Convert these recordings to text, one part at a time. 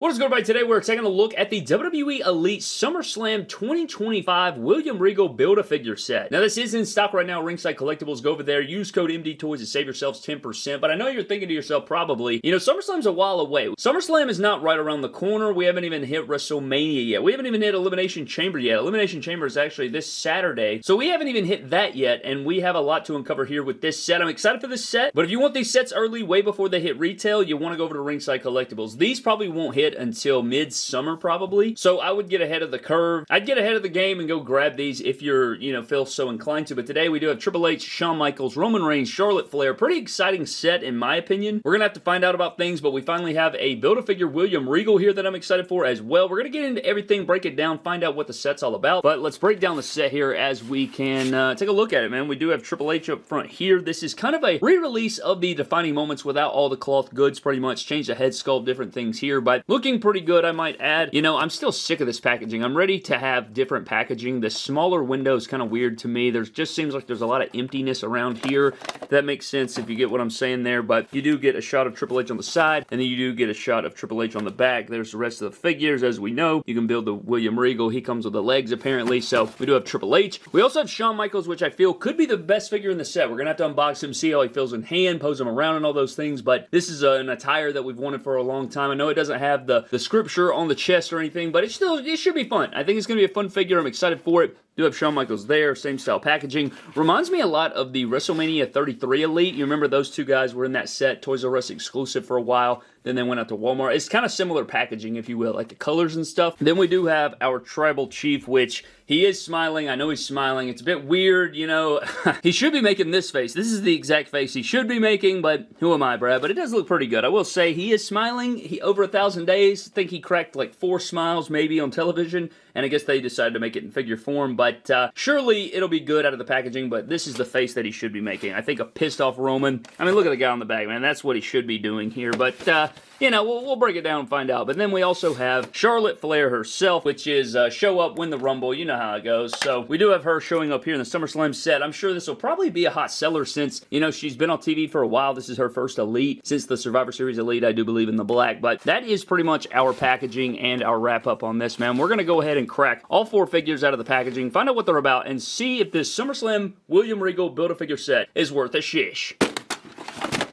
What is good, everybody? Today we're taking a look at the WWE Elite Summerslam 2025 William Regal Build-A-Figure set. Now, this is in stock right now, Ringside Collectibles. Go over there, use code MDTOYS to save yourselves 10%. But I know you're thinking to yourself, probably, SummerSlam's a while away. SummerSlam is not right around the corner. We haven't even hit WrestleMania yet. We haven't even hit Elimination Chamber yet. Elimination Chamber is actually this Saturday. So we haven't even hit that yet, and we have a lot to uncover here with this set. I'm excited for this set, but if you want these sets early, way before they hit retail, you want to go over to Ringside Collectibles. These probably won't hit until midsummer probably. So I would get ahead of the curve. I'd get ahead of the game and go grab these if you're, feel so inclined to. But today we do have Triple H, Shawn Michaels, Roman Reigns, Charlotte Flair. Pretty exciting set in my opinion. We're going to have to find out about things, but we finally have a Build-A-Figure William Regal here that I'm excited for as well. We're going to get into everything, break it down, find out what the set's all about. But let's break down the set here as we can take a look at it, man. We do have Triple H up front here. This is kind of a re-release of the defining moments without all the cloth goods, pretty much. Change the head sculpt, different things here, but looking pretty good, I might add. I'm still sick of this packaging. I'm ready to have different packaging. The smaller window is kind of weird to me. There's just seems like there's a lot of emptiness around here. That makes sense if you get what I'm saying there, but you do get a shot of Triple H on the side, and then you do get a shot of Triple H on the back. There's the rest of the figures, as we know. You can build the William Regal. He comes with the legs, apparently, so we do have Triple H. We also have Shawn Michaels, which I feel could be the best figure in the set. We're going to have to unbox him, see how he feels in hand, pose him around and all those things, but this is an attire that we've wanted for a long time. I know it doesn't have the scripture on the chest or anything, but it should be fun. I think it's going to be a fun figure. I'm excited for it. Do have Shawn Michaels there, same style packaging. Reminds me a lot of the WrestleMania 33 Elite. You remember those two guys were in that set, Toys R Us exclusive for a while. Then they went out to Walmart. It's kind of similar packaging, if you will, like the colors and stuff. Then we do have our Tribal Chief, which he is smiling. I know he's smiling. It's a bit weird, He should be making this face. This is the exact face he should be making, but who am I, Brad? But it does look pretty good. I will say he is smiling. Over 1,000 days. I think he cracked like 4 smiles maybe on television, and I guess they decided to make it in figure form, but surely it'll be good out of the packaging, but this is the face that he should be making. I think a pissed off Roman. I mean, look at the guy on the back, man. That's what he should be doing here, but we'll break it down and find out. But then we also have Charlotte Flair herself, which is show up, win the Rumble. You know how it goes. So we do have her showing up here in the SummerSlam set. I'm sure this will probably be a hot seller since, she's been on TV for a while. This is her first Elite since the Survivor Series Elite, I do believe, in the black. But that is pretty much our packaging and our wrap-up on this, man. We're going to go ahead and crack all 4 figures out of the packaging, find out what they're about, and see if this SummerSlam William Regal Build-A-Figure set is worth a shish.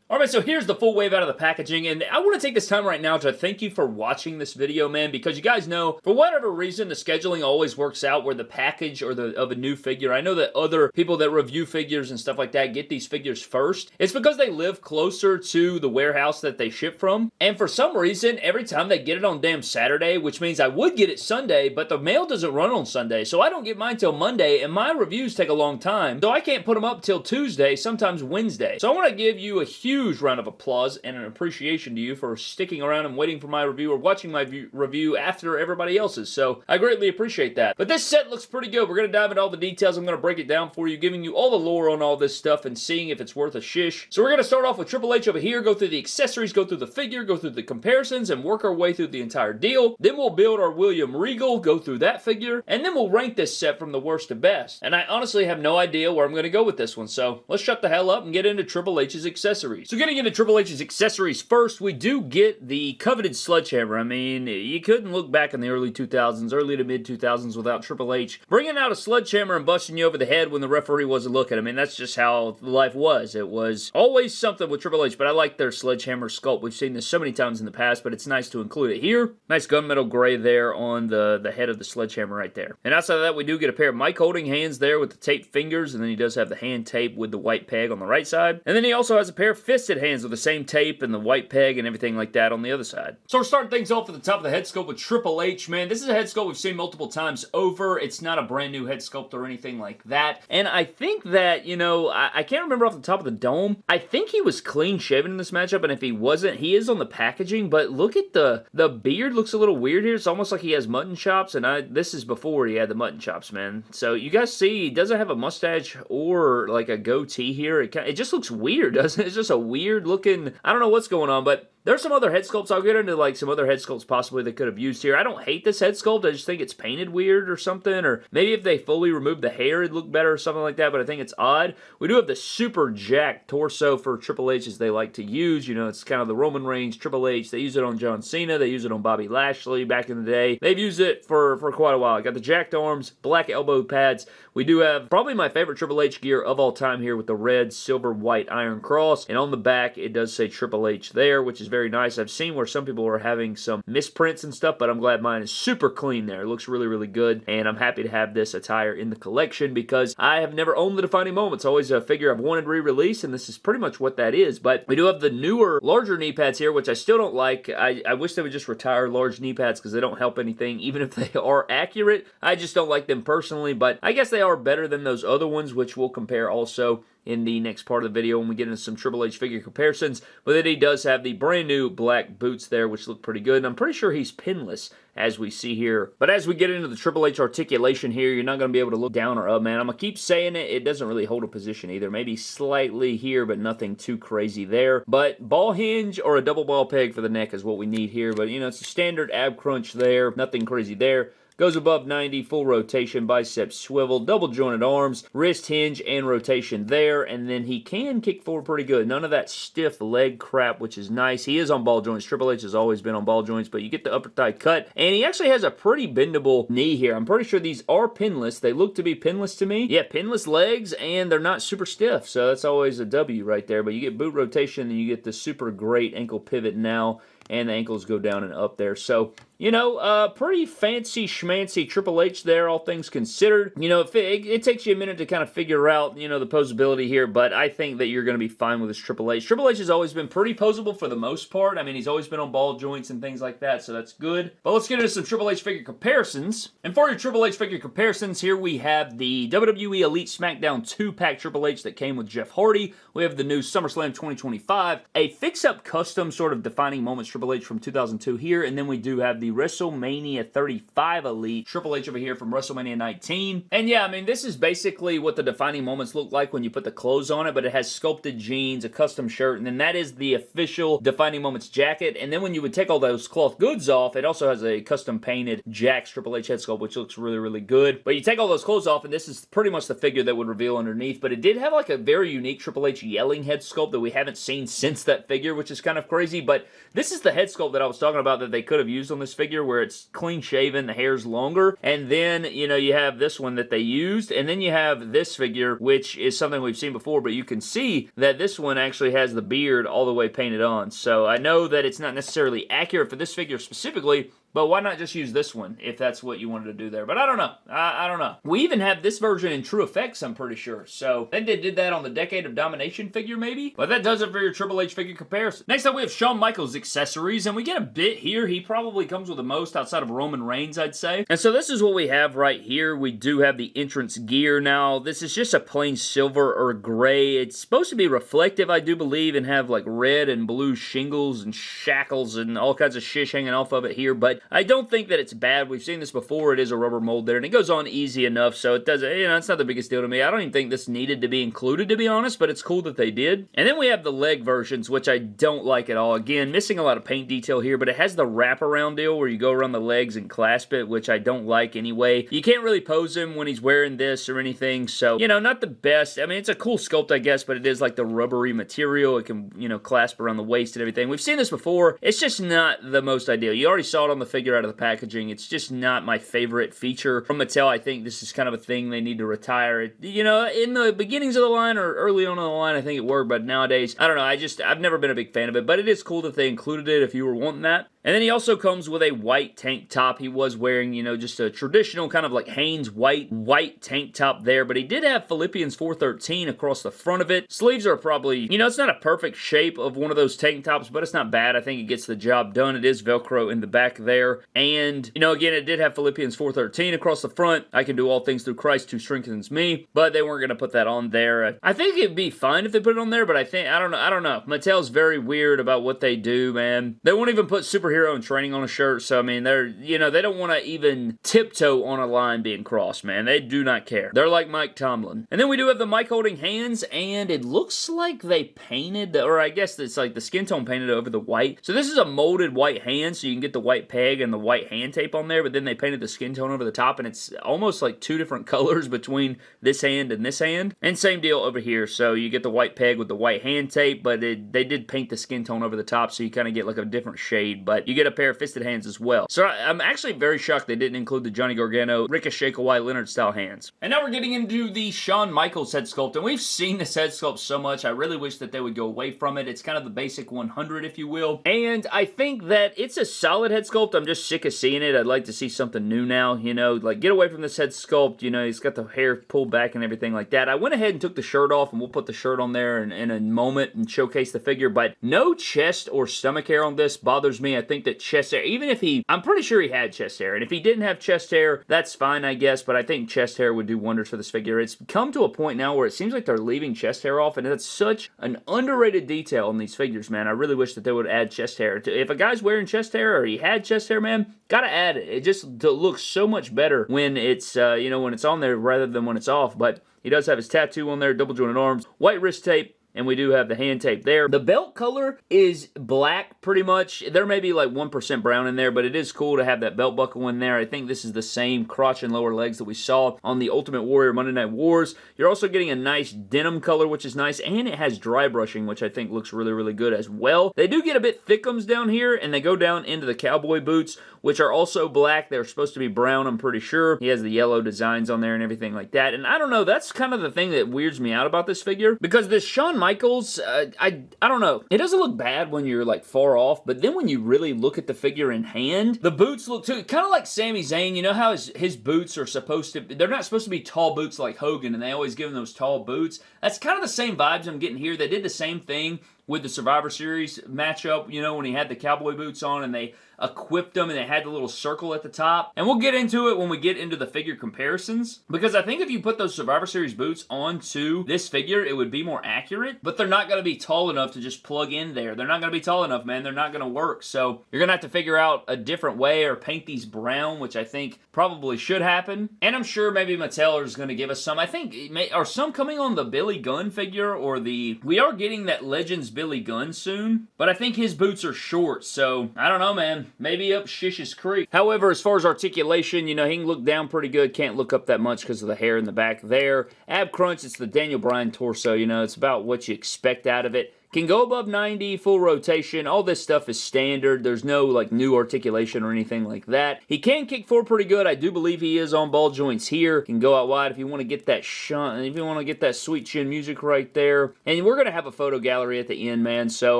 Alright, so here's the full wave out of the packaging, and I want to take this time right now to thank you for watching this video, man, because you guys know, for whatever reason, the scheduling always works out where the package or of a new figure, I know that other people that review figures and stuff like that get these figures first. It's because they live closer to the warehouse that they ship from, and for some reason, every time they get it on damn Saturday, which means I would get it Sunday, but the mail doesn't run on Sunday, so I don't get mine till Monday, and my reviews take a long time, so I can't put them up till Tuesday, sometimes Wednesday. So I want to give you a huge round of applause and an appreciation to you for sticking around and waiting for my review or watching my review after everybody else's, so I greatly appreciate that. But this set looks pretty good. We're going to dive into all the details. I'm going to break it down for you, giving you all the lore on all this stuff and seeing if it's worth a shish. So we're going to start off with Triple H over here, go through the accessories, go through the figure, go through the comparisons, and work our way through the entire deal. Then we'll build our William Regal, go through that figure, and then we'll rank this set from the worst to best. And I honestly have no idea where I'm going to go with this one, so let's shut the hell up and get into Triple H's accessories. So getting into Triple H's accessories first, we do get the coveted sledgehammer. I mean, you couldn't look back in the early 2000s, early to mid 2000s without Triple H bringing out a sledgehammer and busting you over the head when the referee wasn't looking. I mean, that's just how life was. It was always something with Triple H, but I like their sledgehammer sculpt. We've seen this so many times in the past, but it's nice to include it here. Nice gunmetal gray there on the head of the sledgehammer right there. And outside of that, we do get a pair of mic holding hands there with the taped fingers, and then he does have the hand tape with the white peg on the right side. And then he also has a pair of fisted hands with the same tape and the white peg and everything like that on the other side. So we're starting things off at the top of the head sculpt with Triple H, man. This is a head sculpt we've seen multiple times over. It's not a brand new head sculpt or anything like that. And I think that, I can't remember off the top of the dome. I think he was clean shaven in this matchup, and if he wasn't, he is on the packaging, but look at the beard looks a little weird here. It's almost like he has mutton chops, and this is before he had the mutton chops, man. So you guys see, he doesn't have a mustache or like a goatee here. It just looks weird, doesn't it? It's just a weird looking, I don't know what's going on, but there's some other head sculpts. I'll get into like some other head sculpts possibly they could have used here. I don't hate this head sculpt. I just think it's painted weird or something. Or maybe if they fully removed the hair, it'd look better or something like that. But I think it's odd. We do have the super jacked torso for Triple H as they like to use. You know, it's kind of the Roman Reigns, Triple H. They use it on John Cena. They use it on Bobby Lashley back in the day. They've used it for quite a while. I got the jacked arms, black elbow pads. We do have probably my favorite Triple H gear of all time here with the red, silver, white Iron Cross. And on the back, it does say Triple H there, which is very nice. I've seen where some people are having some misprints and stuff, but I'm glad mine is super clean there. It looks really, really good, and I'm happy to have this attire in the collection because I have never owned the Defining Moment. It's always a figure I've wanted re-released, and this is pretty much what that is. But we do have the newer, larger knee pads here, which I still don't like. I wish they would just retire large knee pads because they don't help anything, even if they are accurate. I just don't like them personally, but I guess they are better than those other ones, which we'll compare also in the next part of the video when we get into some Triple H figure comparisons. But then he does have the brand new black boots there, which look pretty good. And I'm pretty sure he's pinless, as we see here. But as we get into the Triple H articulation here, you're not going to be able to look down or up, man. I'm going to keep saying it. It doesn't really hold a position either. Maybe slightly here, but nothing too crazy there. But ball hinge or a double ball peg for the neck is what we need here. But, you know, it's a standard ab crunch there. Nothing crazy there. Goes above 90, full rotation, biceps swivel, double jointed arms, wrist hinge, and rotation there. And then he can kick forward pretty good. None of that stiff leg crap, which is nice. He is on ball joints. Triple H has always been on ball joints, but you get the upper thigh cut. And he actually has a pretty bendable knee here. I'm pretty sure these are pinless. They look to be pinless to me. Yeah, pinless legs, and they're not super stiff. So that's always a W right there. But you get boot rotation, and you get the super great ankle pivot now. And the ankles go down and up there. So, you know, pretty fancy schmancy Triple H there, all things considered. You know, it takes you a minute to kind of figure out, you know, the posability here, but I think that you're going to be fine with this Triple H. Triple H has always been pretty posable for the most part. I mean, he's always been on ball joints and things like that, so that's good. But let's get into some Triple H figure comparisons. And for your Triple H figure comparisons, here we have the WWE Elite SmackDown 2-pack Triple H that came with Jeff Hardy. We have the new SummerSlam 2025, a fix-up custom sort of defining moments Triple H from 2002 here, and then we do have the WrestleMania 35 Elite Triple H over here from WrestleMania 19. And yeah, I mean, this is basically what the defining moments look like when you put the clothes on it, but it has sculpted jeans, a custom shirt, and then that is the official defining moments jacket. And then when you would take all those cloth goods off, it also has a custom painted Jakks Triple H head sculpt, which looks really, really good. But you take all those clothes off, and this is pretty much the figure that would reveal underneath, but it did have like a very unique Triple H yelling head sculpt that we haven't seen since that figure, which is kind of crazy. But this is the head sculpt that I was talking about that they could have used on this figure, where it's clean shaven, the hair's longer, and then, you know, you have this one that they used, and then you have this figure, which is something we've seen before, but you can see that this one actually has the beard all the way painted on. So I know that it's not necessarily accurate for this figure specifically, but why not just use this one if that's what you wanted to do there? But I don't know. I don't know. We even have this version in True Effects, I'm pretty sure. So I think they did that on the Decade of Domination figure, maybe? But that does it for your Triple H figure comparison. Next up, we have Shawn Michaels accessories, and we get a bit here. He probably comes with the most outside of Roman Reigns, I'd say. And so this is what we have right here. We do have the entrance gear. Now, this is just a plain silver or gray. It's supposed to be reflective, I do believe, and have like red and blue shingles and shackles and all kinds of shish hanging off of it here, but I don't think that it's bad. We've seen this before. It is a rubber mold there, and it goes on easy enough, so it doesn't, you know, it's not the biggest deal to me. I don't even think this needed to be included, to be honest, but it's cool that they did. And then we have the leg versions, which I don't like at all. Again, missing a lot of paint detail here, but it has the wraparound deal where you go around the legs and clasp it, which I don't like anyway. You can't really pose him when he's wearing this or anything, so, you know, not the best. I mean, it's a cool sculpt, I guess, but it is like the rubbery material. It can, you know, clasp around the waist and everything. We've seen this before. It's just not the most ideal. You already saw it on the figure out of the packaging. It's just not my favorite feature from Mattel. I think this is kind of a thing they need to retire. It, you know, in the beginnings of the line or early on in the line, I think it worked, but nowadays, I don't know. I've never been a big fan of it, but it is cool that they included it if you were wanting that. And then he also comes with a white tank top. He was wearing, you know, just a traditional kind of like Hanes white tank top there, but he did have Philippians 413 across the front of it. Sleeves are probably, you know, it's not a perfect shape of one of those tank tops, but it's not bad. I think it gets the job done. It is Velcro in the back there. And, you know, again, it did have Philippians 413 across the front. I can do all things through Christ who strengthens me, but they weren't going to put that on there. I think it'd be fine if they put it on there, but I don't know. Mattel's very weird about what they do, man. They won't even put superhero superhero in training on a shirt, so I mean, they're, you know, they don't want to even tiptoe on a line being crossed, man. They do not care. They're like Mike Tomlin. And then we do have the mic holding hands, and it looks like they painted, or I guess it's like the skin tone painted over the white. So this is a molded white hand, so you can get the white peg and the white hand tape on there, but then they painted the skin tone over the top, and it's almost like two different colors between this hand and this hand. And same deal over here, so you get the white peg with the white hand tape, but they did paint the skin tone over the top, so you kind of get like a different shade, but you get a pair of fisted hands as well. So I'm actually very shocked they didn't include the Johnny Gargano, Ricochet, Kawhi Leonard style hands. And now we're getting into the Shawn Michaels head sculpt, and we've seen this head sculpt so much, I really wish that they would go away from it. It's kind of the basic 100, if you will, and I think that it's a solid head sculpt. I'm just sick of seeing it. I'd like to see something new now, you know, like get away from this head sculpt. You know, he's got the hair pulled back and everything like that. I went ahead and took the shirt off, and we'll put the shirt on there in a moment and showcase the figure, but no chest or stomach hair on this bothers me. I think that chest hair, even if I'm pretty sure he had chest hair, and if he didn't have chest hair, that's fine, I guess, but I think chest hair would do wonders for this figure. It's come to a point now where it seems like they're leaving chest hair off, and that's such an underrated detail in these figures, man. I really wish that they would add chest hair. If a guy's wearing chest hair, or he had chest hair, man, gotta add it. It just looks so much better when it's, you know, when it's on there rather than when it's off, but he does have his tattoo on there, double jointed arms, white wrist tape, and we do have the hand tape there. The belt color is black, pretty much. There may be like 1% brown in there, but it is cool to have that belt buckle in there. I think this is the same crotch and lower legs that we saw on the Ultimate Warrior Monday Night Wars. You're also getting a nice denim color, which is nice, and it has dry brushing, which I think looks really, really good as well. They do get a bit thickums down here, and they go down into the cowboy boots, which are also black. They're supposed to be brown, I'm pretty sure. He has the yellow designs on there and everything like that, and I don't know, that's kind of the thing that weirds me out about this figure, because this Shawn Michaels, I don't know. It doesn't look bad when you're like far off, but then when you really look at the figure in hand, the boots look too, kind of like Sami Zayn. You know how his boots are supposed to, they're not supposed to be tall boots like Hogan, and they always give him those tall boots. That's kind of the same vibes I'm getting here. They did the same thing with the Survivor Series matchup, you know, when he had the cowboy boots on and they equipped them and they had the little circle at the top. And we'll get into it when we get into the figure comparisons, because I think if you put those Survivor Series boots onto this figure, it would be more accurate, but they're not going to be tall enough to just plug in there. They're not going to be tall enough, man. They're not going to work. So you're going to have to figure out a different way, or paint these brown, which I think probably should happen. And I'm sure maybe Mattel is going to give us some. I think, are some coming on the Billy Gunn figure, or we are getting that Legends Billy Gunn soon, but I think his boots are short, so I don't know, man. Maybe up Shish's Creek. However, as far as articulation, you know, he can look down pretty good, can't look up that much because of the hair in the back there. Ab crunch, it's the Daniel Bryan torso, you know, it's about what you expect out of it. Can go above 90, full rotation. All this stuff is standard. There's no like new articulation or anything like that. He can kick forward pretty good. I do believe he is on ball joints here. Can go out wide if you want to get that if you want to get that sweet chin music right there. And we're going to have a photo gallery at the end, man. So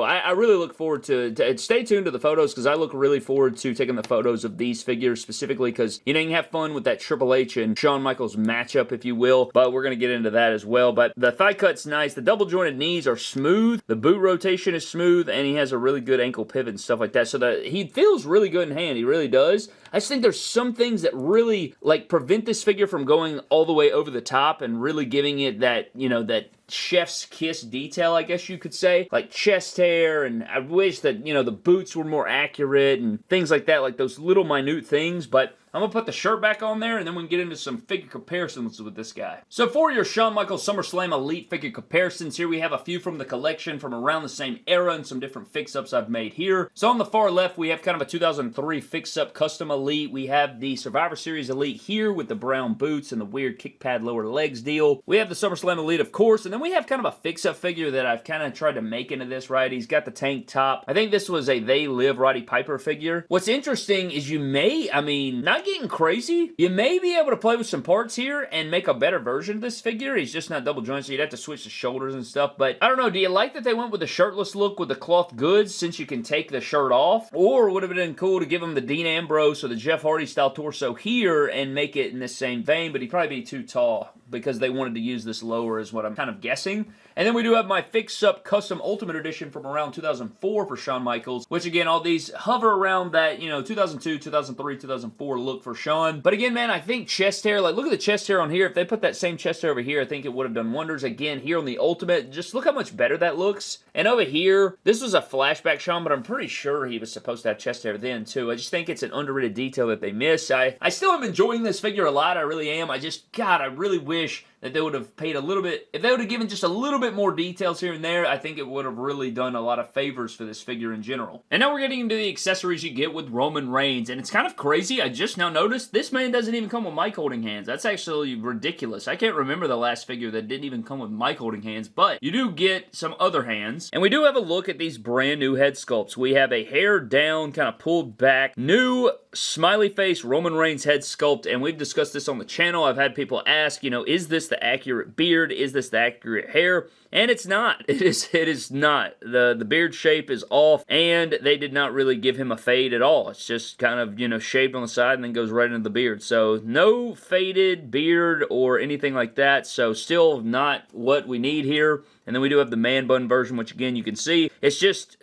I really look forward to stay tuned to the photos, because I look really forward to taking the photos of these figures specifically, because, you know, you can have fun with that Triple H and Shawn Michaels matchup, if you will. But we're going to get into that as well. But the thigh cut's nice. The double jointed knees are smooth. The boot rotation is smooth, and he has a really good ankle pivot and stuff like that, so that he feels really good in hand. He really does. I just think there's some things that really like prevent this figure from going all the way over the top and really giving it that, you know, that chef's kiss detail, I guess you could say, like chest hair, and I wish that, you know, the boots were more accurate and things like that, like those little minute things. But I'm going to put the shirt back on there, and then we can get into some figure comparisons with this guy. So for your Shawn Michaels SummerSlam Elite figure comparisons, here we have a few from the collection from around the same era and some different fix-ups I've made here. So on the far left, we have kind of a 2003 fix-up custom Elite. We have the Survivor Series Elite here with the brown boots and the weird kick pad lower legs deal. We have the SummerSlam Elite, of course, and then we have kind of a fix-up figure that I've kind of tried to make into this, right? He's got the tank top. I think this was a They Live Roddy Piper figure. What's interesting is you may, I mean, not getting crazy, you may be able to play with some parts here and make a better version of this figure. He's just not double jointed, so you'd have to switch the shoulders and stuff. But I don't know, do you like that they went with the shirtless look with the cloth goods, since you can take the shirt off? Or would it have been cool to give him the Dean Ambrose or the Jeff Hardy style torso here and make it in the same vein, but he'd probably be too tall. because they wanted to use this lower is what I'm kind of guessing. And then we do have my Fix-Up Custom Ultimate Edition from around 2004 for Shawn Michaels, which again, all these hover around that, 2002, 2003, 2004 look for Shawn. But again, man, I think chest hair, like look at the chest hair on here. If they put that same chest hair over here, I think it would have done wonders. Again, here on the Ultimate, just look how much better that looks. And over here, this was a flashback Shawn, but I'm pretty sure he was supposed to have chest hair then too. I just think it's an underrated detail that they miss. I still am enjoying this figure a lot. I really am. God, I really wish that they would have paid a little bit, if they would have given just a little bit more details here and there, I think it would have really done a lot of favors for this figure in general. And now we're getting into the accessories you get with Roman Reigns, and it's kind of crazy. I just now noticed this man doesn't even come with mic holding hands. That's actually ridiculous. I can't remember the last figure that didn't even come with mic holding hands, but you do get some other hands. And we do have a look at these brand new head sculpts. We have a hair down, kind of pulled back, new smiley face Roman Reigns head sculpt, and we've discussed this on the channel. I've had people ask, is this the accurate beard? Is this the accurate hair? And it's not. It is not. The beard shape is off, and they did not really give him a fade at all. It's just kind of, shaved on the side and then goes right into the beard. So no faded beard or anything like that. So still not what we need here. And then we do have the man bun version, which again, you can see, it's just,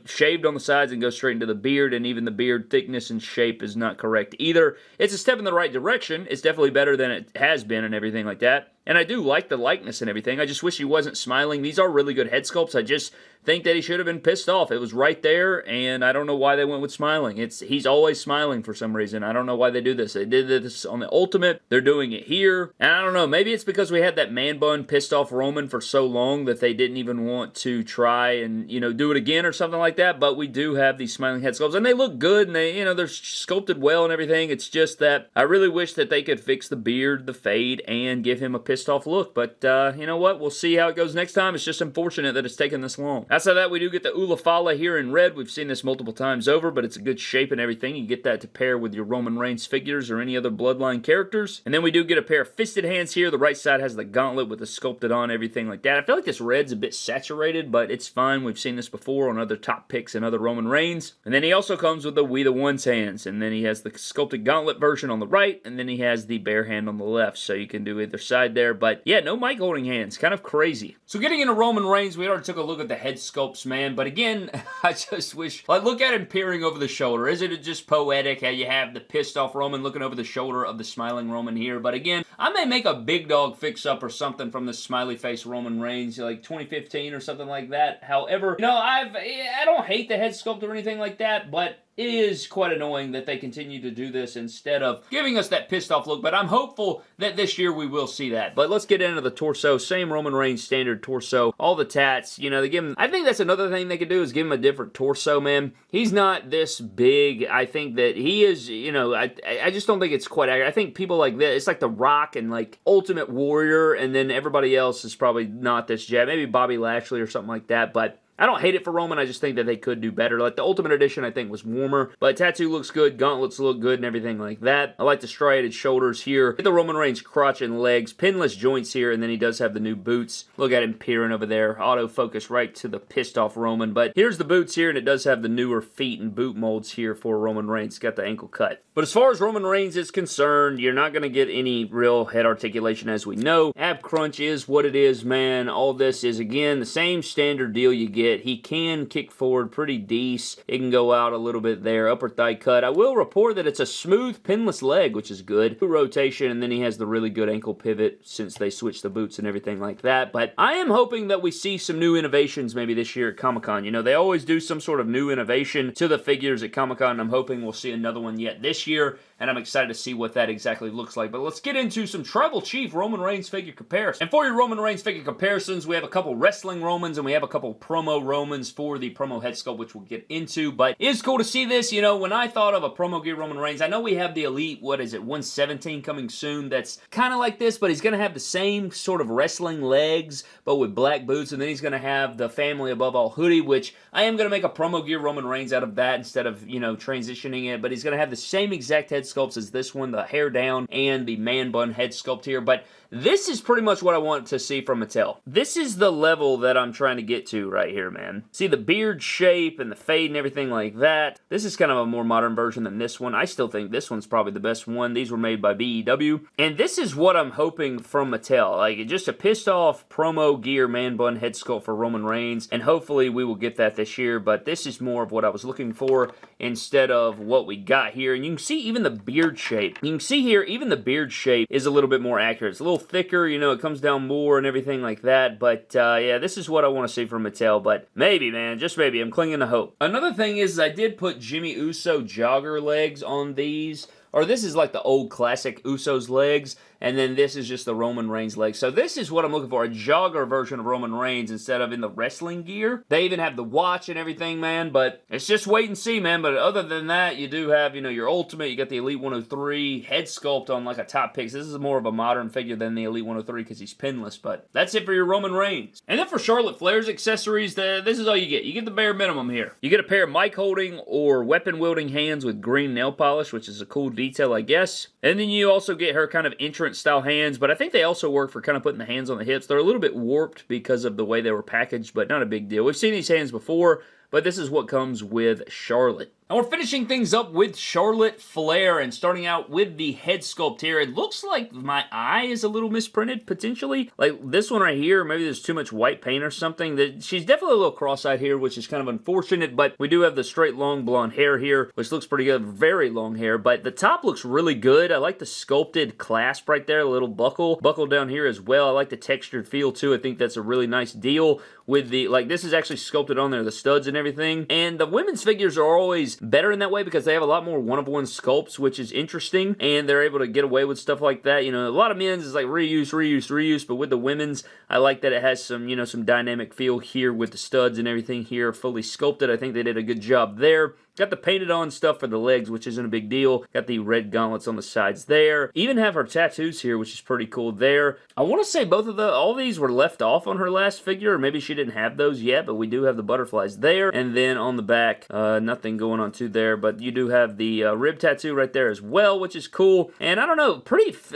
shaved on the sides and goes straight into the beard, and even the beard thickness and shape is not correct either. It's a step in the right direction. It's definitely better than it has been and everything like that. And I do like the likeness and everything. I just wish he wasn't smiling. These are really good head sculpts. I just think that he should have been pissed off. It was right there, and I don't know why they went with smiling. He's always smiling for some reason. I don't know why they do this. They did this on the Ultimate. They're doing it here. And I don't know. Maybe it's because we had that man bun pissed off Roman for so long that they didn't even want to try and, do it again or something like that. But we do have these smiling head sculpts, and they look good, and they're sculpted well and everything. It's just that I really wish that they could fix the beard, the fade, and give him a pissed off look. But you know what? We'll see how it goes next time. It's just unfortunate that it's taken this long. Outside of that, we do get the Ulafala here in red. We've seen this multiple times over, but it's a good shape and everything. You get that to pair with your Roman Reigns figures or any other Bloodline characters. And then we do get a pair of fisted hands here. The right side has the gauntlet with the sculpted on, everything like that. I feel like this red's a bit saturated, but it's fine. We've seen this before on other top picks and other Roman Reigns. And then he also comes with the We the Ones hands. And then he has the sculpted gauntlet version on the right, and then he has the bare hand on the left. So you can do either side there. But yeah, no mic holding hands. Kind of crazy. So getting into Roman Reigns, we already took a look at the head sculpts, man. But again, I just wish, look at him peering over the shoulder. Isn't it just poetic how you have the pissed off Roman looking over the shoulder of the smiling Roman here? But again, I may make a big dog fix-up or something from the smiley face Roman Reigns, like 2015 or something like that. However, I don't hate the head sculpt or anything like that, but it is quite annoying that they continue to do this instead of giving us that pissed off look, but I'm hopeful that this year we will see that. But let's get into the torso. Same Roman Reigns standard torso. All the tats, they give him, I think that's another thing they could do is give him a different torso, man. He's not this big. I think that he is, I just don't think it's quite accurate. I think people like this, it's like The Rock and like Ultimate Warrior, and then everybody else is probably not this jab. Maybe Bobby Lashley or something like that, but I don't hate it for Roman, I just think that they could do better. Like the Ultimate Edition, I think, was warmer, but tattoo looks good, gauntlets look good, and everything like that. I like the striated shoulders here. Get the Roman Reigns crotch and legs, pinless joints here, and then he does have the new boots. Look at him peering over there. Autofocus right to the pissed off Roman, but here's the boots here, and it does have the newer feet and boot molds here for Roman Reigns. Got the ankle cut. But as far as Roman Reigns is concerned, you're not going to get any real head articulation as we know. Ab crunch is what it is, man. All this is, again, the same standard deal you get. He can kick forward pretty decent. It can go out a little bit there. Upper thigh cut. I will report that it's a smooth pinless leg, which is good. Rotation, and then he has the really good ankle pivot since they switched the boots and everything like that. But I am hoping that we see some new innovations maybe this year at Comic-Con. They always do some sort of new innovation to the figures at Comic-Con, and I'm hoping we'll see another one yet this year, and I'm excited to see what that exactly looks like. But let's get into some Tribal Chief Roman Reigns figure comparisons. And for your Roman Reigns figure comparisons, we have a couple wrestling Romans, and we have a couple promo Romans for the promo head sculpt, which we'll get into. But it is cool to see this. When I thought of a promo gear Roman Reigns, I know we have the Elite, 117 coming soon, that's kind of like this, but he's going to have the same sort of wrestling legs, but with black boots, and then he's going to have the Family Above All hoodie, which I am going to make a promo gear Roman Reigns out of that instead of, transitioning it, but he's going to have the same exact head sculpts as this one, the hair down and the man bun head sculpt here. But this is pretty much what I want to see from Mattel. This is the level that I'm trying to get to right here. here, man. See the beard shape and the fade and everything like that. This is kind of a more modern version than this one. I still think this one's probably the best one. These were made by BEW. And this is what I'm hoping from Mattel. Like, just a pissed off promo gear man bun head sculpt for Roman Reigns. And hopefully we will get that this year. But this is more of what I was looking for instead of what we got here. And you can see even the beard shape. You can see here, even the beard shape is a little bit more accurate. It's a little thicker, you know, it comes down more and everything like that. But yeah, this is what I want to see from Mattel. But maybe, man, just maybe. I'm clinging to hope. Another thing is I did put Jimmy Uso jogger legs on these. Or this is like the old classic Usos legs, and then this is just the Roman Reigns legs. So this is what I'm looking for, a jogger version of Roman Reigns instead of in the wrestling gear. They even have the watch and everything, man, but it's just wait and see, man. But other than that, you do have, you know, your Ultimate, you got the Elite 103 head sculpt on like a top pick. So this is more of a modern figure than the Elite 103 because he's pinless, but that's it for your Roman Reigns. And then for Charlotte Flair's accessories, this is all you get. You get the bare minimum here. You get a pair of mic holding or weapon wielding hands with green nail polish, which is a cool detail, I guess. And then you also get her kind of entrance style hands, but I think they also work for kind of putting the hands on the hips. They're a little bit warped because of the way they were packaged, but not a big deal. We've seen these hands before, but this is what comes with Charlotte. And we're finishing things up with Charlotte Flair, and starting out with the head sculpt here. It looks like my eye is a little misprinted, potentially. Like this one right here, maybe there's too much white paint or something. She's definitely a little cross-eyed here, which is kind of unfortunate, but we do have the straight, long blonde hair here, which looks pretty good. Very long hair, but the top looks really good. I like the sculpted clasp right there, a little buckle down here as well. I like the textured feel, too. I think that's a really nice deal with the, like, this is actually sculpted on there, the studs and everything. And the women's figures are always better in that way because they have a lot more one-of-one sculpts, which is interesting, and they're able to get away with stuff like that. You know, a lot of men's is like reuse, but with the women's, I like that it has some, you know, some dynamic feel here with the studs and everything here fully sculpted. I think they did a good job there. Got the painted on stuff for the legs, which isn't a big deal. Got the red gauntlets on the sides there. Even have her tattoos here, which is pretty cool there. I want to say all these were left off on her last figure, or maybe she didn't have those yet, but we do have the butterflies there. And then on the back, nothing going on too there, but you do have the rib tattoo right there as well, which is cool. And I don't know,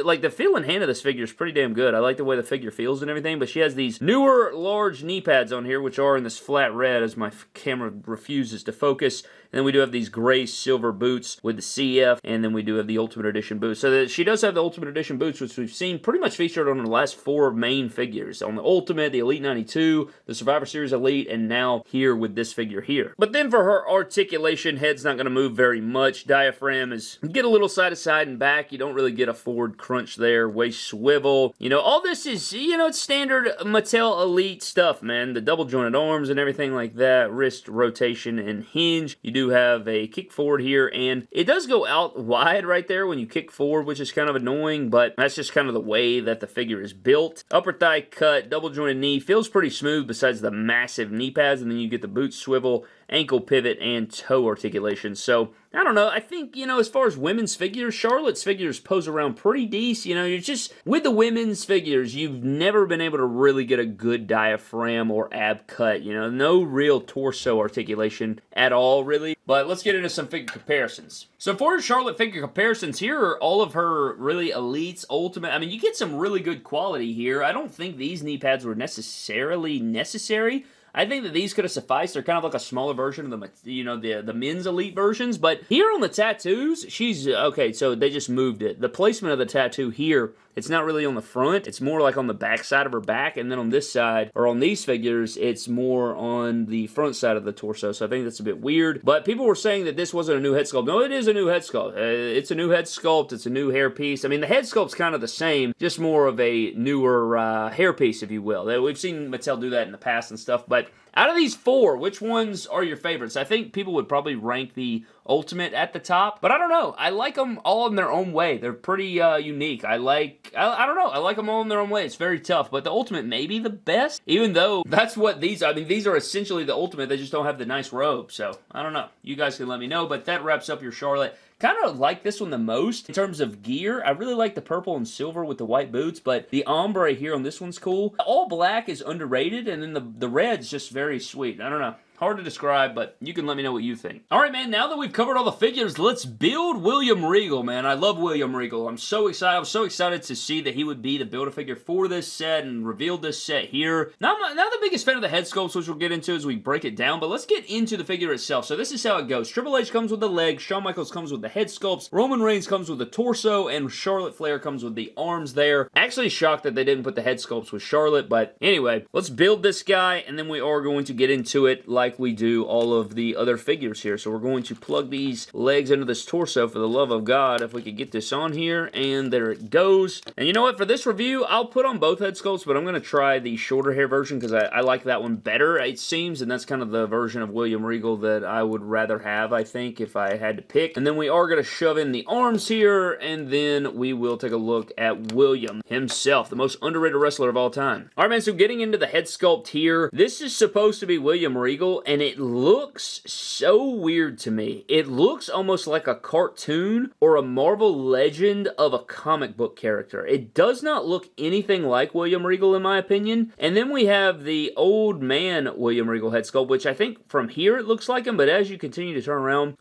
like the feel and hand of this figure is pretty damn good. I like the way the figure feels and everything, but she has these newer large knee pads on here, which are in this flat red as my camera refuses to focus. And then we do have these gray silver boots with the CF, and then we do have the Ultimate Edition boots. So she does have the Ultimate Edition boots, which we've seen pretty much featured on the last 4 main figures. On the Ultimate, the Elite 92, the Survivor Series Elite, and now here with this figure here. But then for her articulation, head's not going to move very much. Diaphragm is, get a little side to side and back. You don't really get a forward crunch there. Waist swivel. You know, all this is, you know, it's standard Mattel Elite stuff, man. The double jointed arms and everything like that. Wrist rotation and hinge. You do have a kick forward here, and it does go out wide right there when you kick forward, which is kind of annoying, but that's just kind of the way that the figure is built. Upper thigh cut, double jointed knee, feels pretty smooth besides the massive knee pads, and then you get the boot swivel, ankle pivot, and toe articulation. So, I don't know, I think, you know, as far as women's figures, Charlotte's figures pose around pretty decent. You know, you're just, with the women's figures, you've never been able to really get a good diaphragm or ab cut, you know, no real torso articulation at all, really. But let's get into some figure comparisons. So for Charlotte figure comparisons, here are all of her really elites, ultimate. I mean, you get some really good quality here. I don't think these knee pads were necessarily necessary. I think that these could have sufficed. They're kind of like a smaller version of the, you know, the men's elite versions. But here on the tattoos, she's, okay, so they just moved it. The placement of the tattoo here, it's not really on the front. It's more like on the back side of her back. And then on this side, or on these figures, it's more on the front side of the torso. So I think that's a bit weird. But people were saying that this wasn't a new head sculpt. No, it is a new head sculpt. It's a new head sculpt. It's a new hair piece. I mean, the head sculpt's kind of the same, just more of a newer hair piece, if you will. We've seen Mattel do that in the past and stuff. But out of these 4, which ones are your favorites? I think people would probably rank the Ultimate at the top, but I don't know. I like them all in their own way. They're pretty unique. I don't know. I like them all in their own way. It's very tough, but the Ultimate may be the best, even though that's what these, I mean, these are essentially the Ultimate. They just don't have the nice robe, so I don't know. You guys can let me know, but that wraps up your Charlotte. Kind of like this one the most in terms of gear. I really like the purple and silver with the white boots, but the ombre here on this one's cool. All black is underrated, and then the red's just very sweet. I don't know. Hard to describe, but you can let me know what you think. All right, man, now that we've covered all the figures, let's build William Regal, man. I love William Regal. I'm so excited. I was so excited to see that he would be the Build-A-Figure for this set and revealed this set here. Now, I'm not the biggest fan of the head sculpts, which we'll get into as we break it down, but let's get into the figure itself. So this is how it goes. Triple H comes with the legs, Shawn Michaels comes with the head sculpts, Roman Reigns comes with the torso, and Charlotte Flair comes with the arms there. Actually shocked that they didn't put the head sculpts with Charlotte, but anyway, let's build this guy, and then we are going to get into it like we do all of the other figures here. So we're going to plug these legs into this torso for the love of God, if we could get this on here, and there it goes. And you know what, for this review, I'll put on both head sculpts, but I'm going to try the shorter hair version because I like that one better, it seems, and that's kind of the version of William Regal that I would rather have, I think, if I had to pick. And then we are going to shove in the arms here, and then we will take a look at William himself, the most underrated wrestler of all time. All right, man, so getting into the head sculpt here, this is supposed to be William Regal, and it looks so weird to me. It looks almost like a cartoon or a Marvel Legend of a comic book character. It does not look anything like William Regal, in my opinion. And then we have the old man William Regal head sculpt, which I think from here it looks like him, but as you continue to turn around,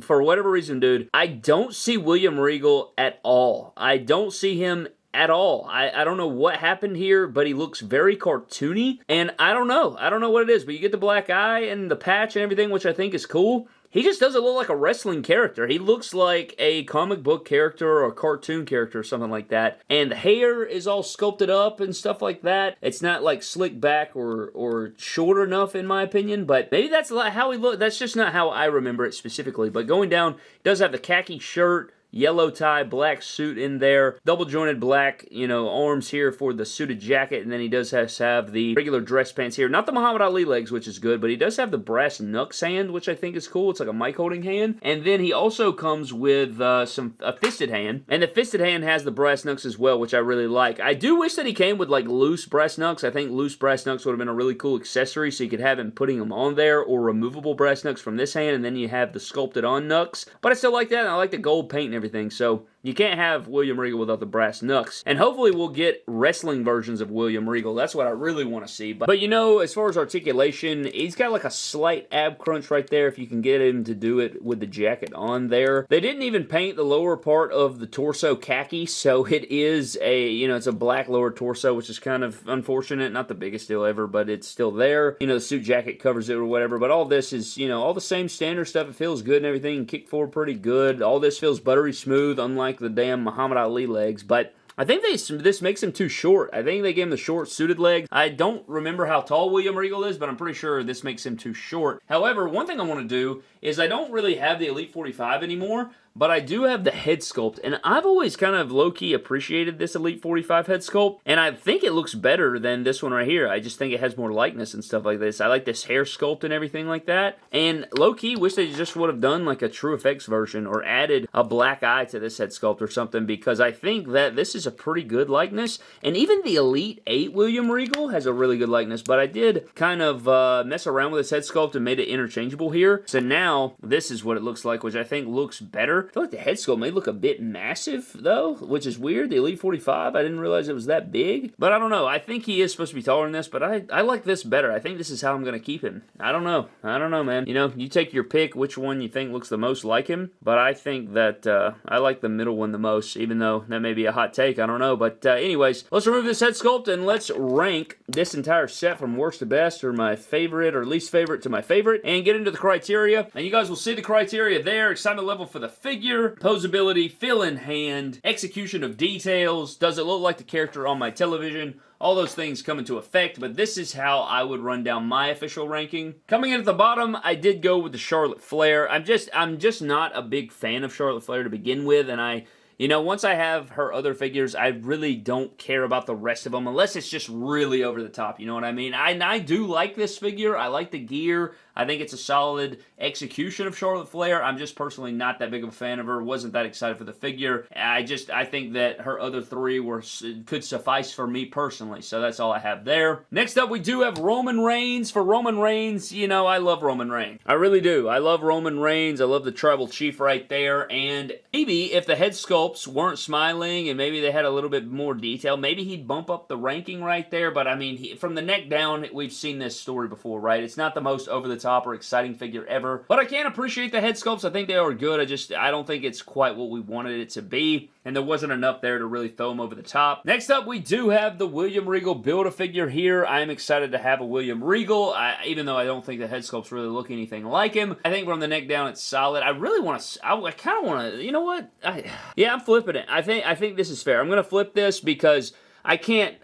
for whatever reason, dude, I don't see William Regal at all. I don't see him at all. I don't know what happened here, but he looks very cartoony, and I don't know what it is, but you get the black eye and the patch and everything, which I think is cool. He just doesn't look like a wrestling character. He looks like a comic book character or a cartoon character or something like that. And the hair is all sculpted up and stuff like that. It's not like slick back or short enough, in my opinion, but maybe that's how he looks. That's just not how I remember it specifically. But going down, he does have the khaki shirt, yellow tie, black suit in there, double jointed black, arms here for the suited jacket, and then he does have the regular dress pants here. Not the Muhammad Ali legs, which is good, but he does have the brass knucks hand, which I think is cool. It's like a mic holding hand. And then he also comes with a fisted hand, and the fisted hand has the brass knucks as well, which I really like. I do wish that he came with like loose brass knucks. I think loose brass knucks would have been a really cool accessory, so you could have him putting them on there, or removable brass knucks from this hand, and then you have the sculpted on knucks. But I still like that, and I like the gold paint and everything. So you can't have William Regal without the brass knucks. And hopefully we'll get wrestling versions of William Regal. That's what I really want to see. But as far as articulation, he's got like a slight ab crunch right there if you can get him to do it with the jacket on there. They didn't even paint the lower part of the torso khaki, so it is it's a black lower torso, which is kind of unfortunate. Not the biggest deal ever, but it's still there. The suit jacket covers it or whatever, but all this is, all the same standard stuff. It feels good and everything. Kick forward pretty good. All this feels buttery smooth, unlike the damn Muhammad Ali legs, but I think this makes him too short. I think they gave him the short suited leg. I don't remember how tall William Regal is, but I'm pretty sure this makes him too short. However, one thing I want to do is I don't really have the Elite 45 anymore, but I do have the head sculpt, and I've always kind of low-key appreciated this Elite 45 head sculpt, and I think it looks better than this one right here. I just think it has more likeness and stuff like this. I like this hair sculpt and everything like that, and low-key wish they just would have done like a True Effects version or added a black eye to this head sculpt or something, because I think that this is a pretty good likeness, and even the Elite 8 William Regal has a really good likeness, but I did kind of mess around with this head sculpt and made it interchangeable here, so now this is what it looks like, which I think looks better. I feel like the head sculpt may look a bit massive, though, which is weird. The Elite 45, I didn't realize it was that big. But I don't know. I think he is supposed to be taller than this, but I like this better. I think this is how I'm going to keep him. I don't know. Man. You take your pick which one you think looks the most like him, but I think that I like the middle one the most, even though that may be a hot take. I don't know. But anyways, let's remove this head sculpt, and let's rank this entire set from worst to best, or my favorite or least favorite to my favorite, and get into the criteria. And you guys will see the criteria there. Excitement level for the figure, posability, fill in hand, execution of details, does it look like the character on my television? All those things come into effect, but this is how I would run down my official ranking. Coming in at the bottom, I did go with the Charlotte Flair. I'm just not a big fan of Charlotte Flair to begin with, and once I have her other figures, I really don't care about the rest of them, unless it's just really over the top, you know what I mean? I do like this figure. I like the gear. I think it's a solid execution of Charlotte Flair. I'm just personally not that big of a fan of her. Wasn't that excited for the figure. I think that her other three could suffice for me personally. So that's all I have there. Next up, we do have Roman Reigns. For Roman Reigns, you know, I love Roman Reigns. I really do. I love Roman Reigns. I love the tribal chief right there. And maybe if the head sculpts weren't smiling and maybe they had a little bit more detail, maybe he'd bump up the ranking right there. But I mean, from the neck down, we've seen this story before, right? It's not the most over-the-top or exciting figure ever. But I can appreciate the head sculpts. I think they are good. I don't think it's quite what we wanted it to be. And there wasn't enough there to really throw him over the top. Next up, we do have the William Regal Build-A-Figure here. I am excited to have a William Regal, even though I don't think the head sculpts really look anything like him. I think from the neck down, it's solid. I really want to, I kind of want to, you know what? Yeah, I'm flipping it. I think this is fair. I'm going to flip this because I can't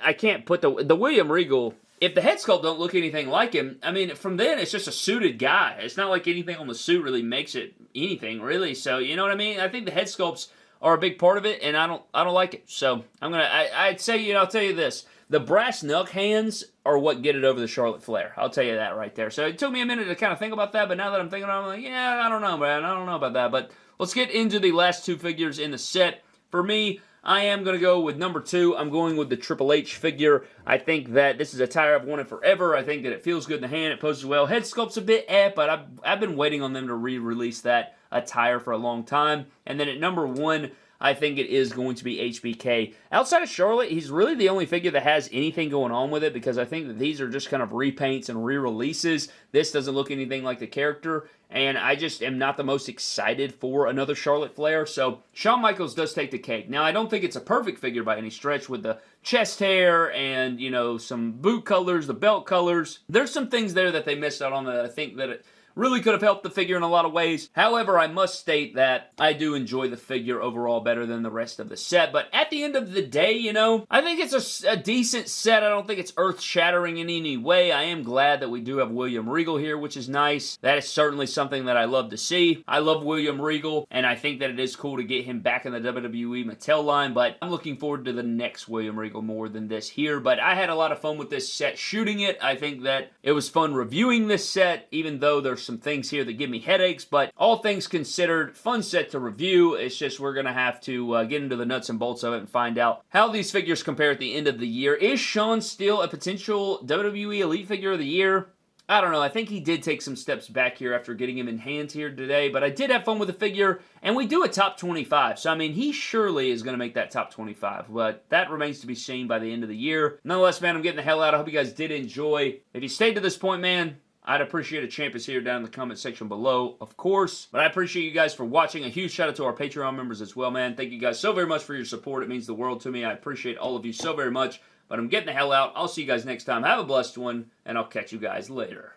put the William Regal. If the head sculpt don't look anything like him, I mean, from then, it's just a suited guy. It's not like anything on the suit really makes it anything, really. So, you know what I mean? I think the head sculpts are a big part of it, and I don't like it. So, I'd say, you know, I'll tell you this. The brass knuck hands are what get it over the Charlotte Flair. I'll tell you that right there. So, it took me a minute to kind of think about that, but now that I'm thinking about it, I'm like, yeah, I don't know, man. I don't know about that. But let's get into the last two figures in the set. For me, I am going to go with number 2. I'm going with the Triple H figure. I think that this is a tire I've wanted forever. I think that it feels good in the hand. It poses well. Head sculpt's a bit but I've been waiting on them to re-release that attire for a long time. And then at number 1, I think it is going to be HBK. Outside of Charlotte, he's really the only figure that has anything going on with it because I think that these are just kind of repaints and re-releases. This doesn't look anything like the character, and I just am not the most excited for another Charlotte Flair, so Shawn Michaels does take the cake. Now, I don't think it's a perfect figure by any stretch with the chest hair and, you know, some boot colors, the belt colors. There's some things there that they missed out on that I think that it really could have helped the figure in a lot of ways. However, I must state that I do enjoy the figure overall better than the rest of the set. But at the end of the day, you know, I think it's a decent set. I don't think it's earth-shattering in any way. I am glad that we do have William Regal here, which is nice. That is certainly something that I love to see. I love William Regal, and I think that it is cool to get him back in the WWE Mattel line, but I'm looking forward to the next William Regal more than this here. But I had a lot of fun with this set shooting it. I think that it was fun reviewing this set, even though there's some things here that give me headaches, but all things considered, fun set to review. It's just we're going to have to get into the nuts and bolts of it and find out how these figures compare at the end of the year. Is Shawn still a potential WWE Elite Figure of the Year? I don't know. I think he did take some steps back here after getting him in hand here today, but I did have fun with the figure, and we do a top 25. So, I mean, he surely is going to make that top 25, but that remains to be seen by the end of the year. Nonetheless, man, I'm getting the hell out. I hope you guys did enjoy. If you stayed to this point, man, I'd appreciate a champ is here down in the comment section below, of course. But I appreciate you guys for watching. A huge shout out to our Patreon members as well, man. Thank you guys so very much for your support. It means the world to me. I appreciate all of you so very much. But I'm getting the hell out. I'll see you guys next time. Have a blessed one, and I'll catch you guys later.